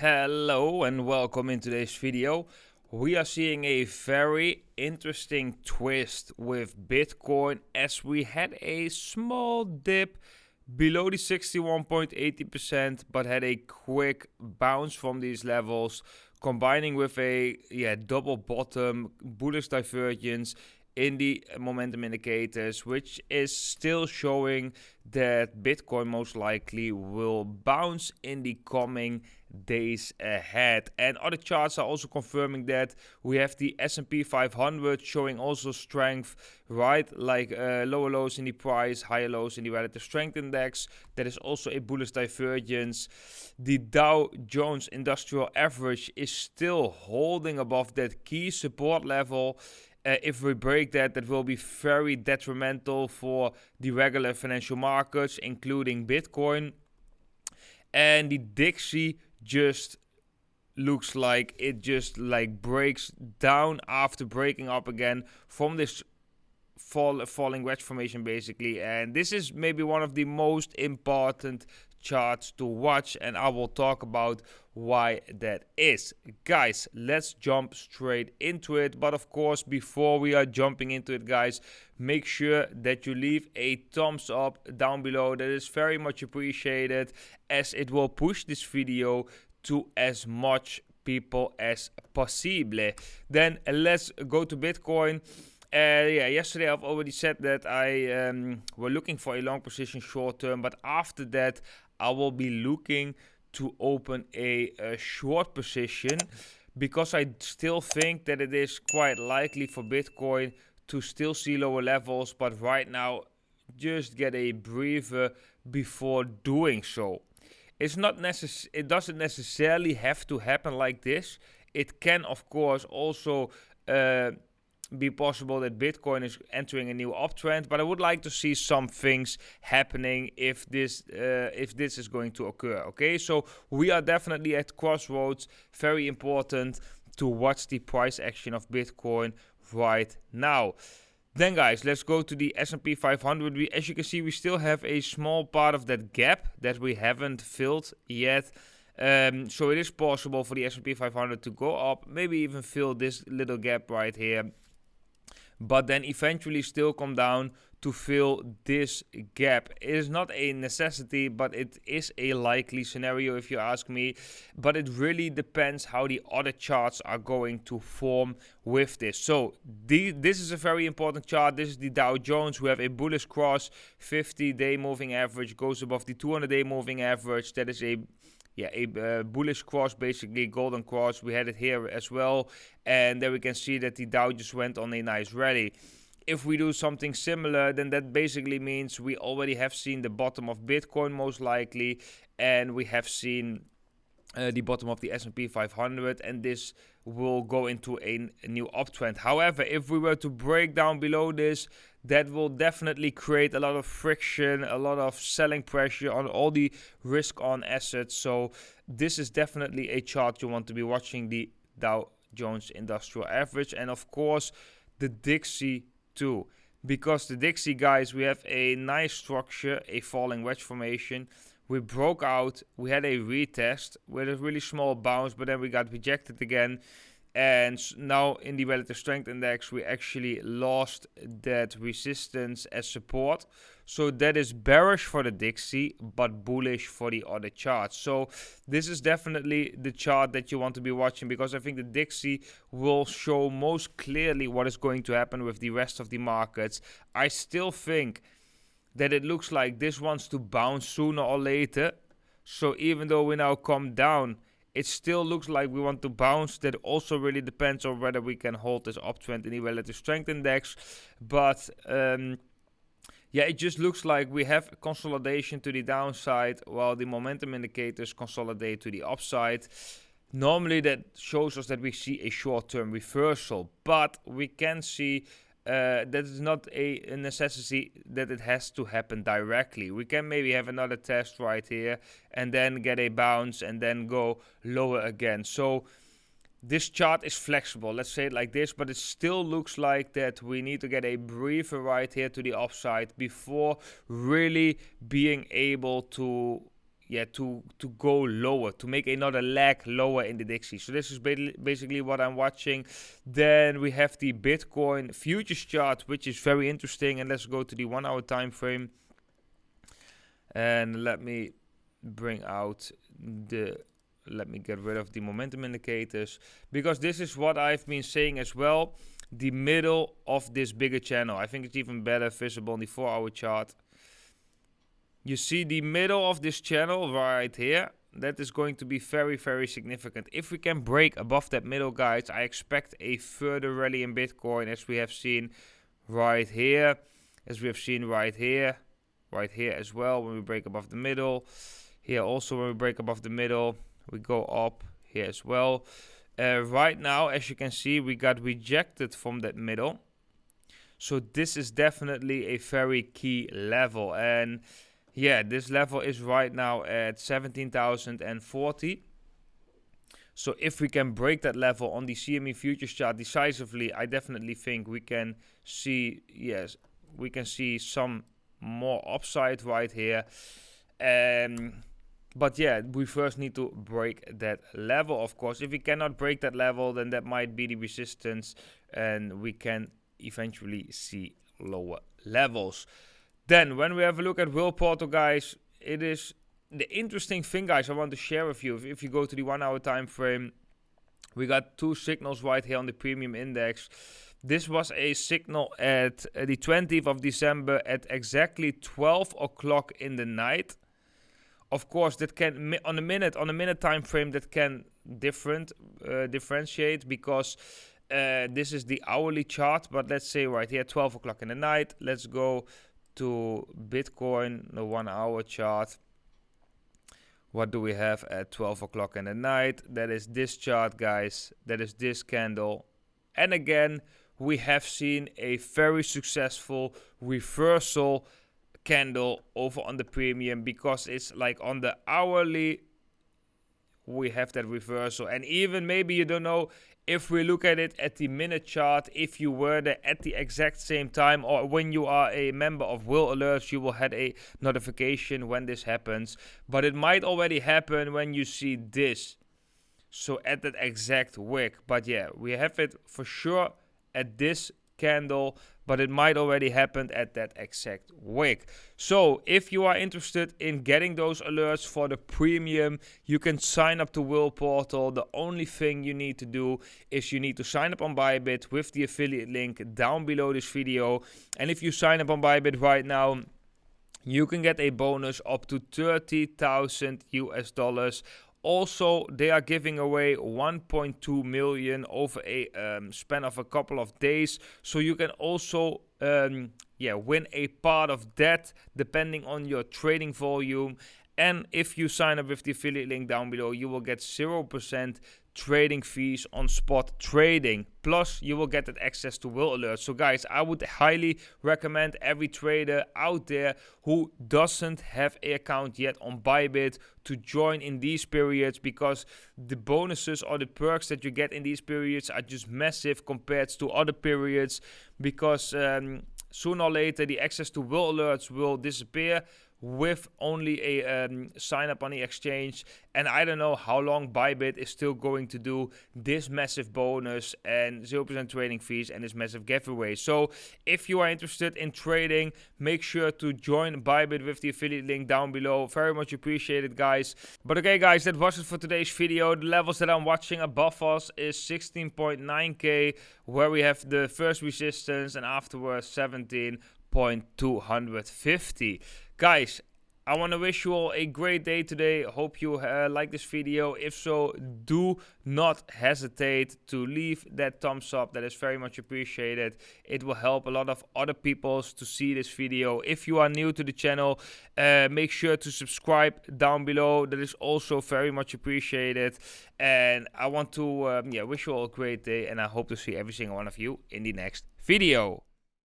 Hello and welcome in today's video. We are seeing a very interesting twist with Bitcoin as we had a small dip below the 61.80% but had a quick bounce from these levels, combining with a double bottom bullish divergence in the momentum indicators, which is still showing that Bitcoin most likely will bounce in the coming days ahead. And other charts are also confirming that. We have the S&P 500 showing also strength, right? Like lower lows in the price, higher lows in the relative strength index. That is also a bullish divergence. The Dow Jones Industrial Average is still holding above that key support level. If we break that, that will be very detrimental for the regular financial markets, including Bitcoin. And the Dixie just looks like it just breaks down after breaking up again from this falling wedge formation basically. And this is maybe one of the most important charts to watch, and I will talk about why that is. Guys, let's jump straight into it. But of course, before we are jumping into it, guys, make sure that you leave a thumbs up down below. That is very much appreciated, as it will push this video to as much people as possible. Then let's go to Bitcoin. Yesterday I've already said that I were looking for a long position short term, but after that I will be looking to open a short position, because I still think that it is quite likely for Bitcoin to still see lower levels, but right now just get a breather before doing so. It doesn't necessarily have to happen like this. It can of course also be possible that Bitcoin is entering a new uptrend, but I would like to see some things happening if this is going to occur. Okay, so we are definitely at crossroads. Very important to watch the price action of Bitcoin right now. Then guys, let's go to the S&P 500. As you can see, we still have a small part of that gap that we haven't filled yet. So it is possible for the S&P 500 to go up, maybe even fill this little gap right here, but then eventually still come down to fill this gap. It is not a necessity, but it is a likely scenario if you ask me. But it really depends how the other charts are going to form with this. So this is a very important chart. This is the Dow Jones. We have a bullish cross. 50-day moving average goes above the 200-day moving average. That is a bullish cross, basically golden cross. We had it here as well, and there we can see that the Dow just went on a nice rally. If we do something similar, then that basically means we already have seen the bottom of Bitcoin most likely, and we have seen the bottom of the S&P 500, and this will go into a new uptrend. However, if we were to break down below this, that will definitely create a lot of friction, a lot of selling pressure on all the risk on assets. So this is definitely a chart you want to be watching, the Dow Jones Industrial Average, and of course the Dixie too. Because the Dixie, guys, we have a nice structure, a falling wedge formation. We broke out, we had a retest with a really small bounce, but then we got rejected again. And now in the relative strength index, we actually lost that resistance as support. So that is bearish for the Dixie, but bullish for the other charts. So this is definitely the chart that you want to be watching, because I think the Dixie will show most clearly what is going to happen with the rest of the markets. I still think that it looks like this wants to bounce sooner or later. So even though we now come down, it still looks like we want to bounce. That also really depends on whether we can hold this uptrend in the relative strength index. But it just looks like we have consolidation to the downside while the momentum indicators consolidate to the upside. Normally that shows us that we see a short-term reversal, but we can see that is not a necessity that it has to happen directly. We can maybe have another test right here and then get a bounce and then go lower again. So this chart is flexible, let's say it like this, but it still looks like that we need to get a breather right here to the upside before really being able to to go lower, to make another leg lower in the Dixie. So this is basically what I'm watching. Then we have the Bitcoin futures chart, which is very interesting. And let's go to the 1 hour time frame. And let me bring out let me get rid of the momentum indicators, because this is what I've been saying as well. The middle of this bigger channel. I think it's even better visible on the 4 hour chart. You see the middle of this channel right here. That is going to be very, very significant. If we can break above that middle, guys, I expect a further rally in Bitcoin, as we have seen right here, as we have seen right here as well. When we break above the middle, here also when we break above the middle, we go up here as well. Right now, as you can see, we got rejected from that middle. So this is definitely a very key level. And yeah, this level is right now at 17,040. So if we can break that level on the CME futures chart decisively, I definitely think we can see, yes, we can see some more upside right here. But yeah, we first need to break that level, of course. If we cannot break that level, then that might be the resistance, and we can eventually see lower levels. Then, when we have a look at WhalePortal, guys, it is the interesting thing, guys, I want to share with you. If you go to the 1 hour time frame, we got two signals right here on the premium index. This was a signal at the 20th of December at exactly 12 o'clock in the night. Of course, that can on a minute time frame, that can differentiate, because this is the hourly chart. But let's say right here, 12 o'clock in the night. Let's go to Bitcoin, the 1 hour chart. What do we have at 12 o'clock in the night? That is this chart, guys. That is this candle. And again, we have seen a very successful reversal candle over on the premium, because it's like on the hourly we have that reversal. And even maybe, you don't know, if we look at it at the minute chart, if you were there at the exact same time, or when you are a member of WhaleAlerts, you will have a notification when this happens. But it might already happen when you see this, so at that exact wick. But yeah, we have it for sure at this candle, but it might already happen at that exact wick. So if you are interested in getting those alerts for the premium, you can sign up to WhalePortal. The only thing you need to do is you need to sign up on Bybit with the affiliate link down below this video. And if you sign up on Bybit right now, you can get a bonus up to 30,000 US dollars. Also, they are giving away 1.2 million over a span of a couple of days. So you can also win a part of that depending on your trading volume. And if you sign up with the affiliate link down below, you will get 0% trading fees on spot trading. Plus, you will get that access to WhaleAlerts. So guys, I would highly recommend every trader out there who doesn't have an account yet on Bybit to join in these periods, because the bonuses or the perks that you get in these periods are just massive compared to other periods, because sooner or later the access to WhaleAlerts will disappear with only a sign up on the exchange. And I don't know how long Bybit is still going to do this massive bonus and 0% trading fees and this massive giveaway. So if you are interested in trading, make sure to join Bybit with the affiliate link down below. Very much appreciated, guys. But okay, guys, that was it for today's video. The levels that I'm watching above us is 16.9k, where we have the first resistance, and afterwards 17.250. Guys, I want to wish you all a great day today. Hope you like this video. If so, do not hesitate to leave that thumbs up. That is very much appreciated. It will help a lot of other people to see this video. If you are new to the channel, make sure to subscribe down below. That is also very much appreciated. And I want to wish you all a great day, and I hope to see every single one of you in the next video.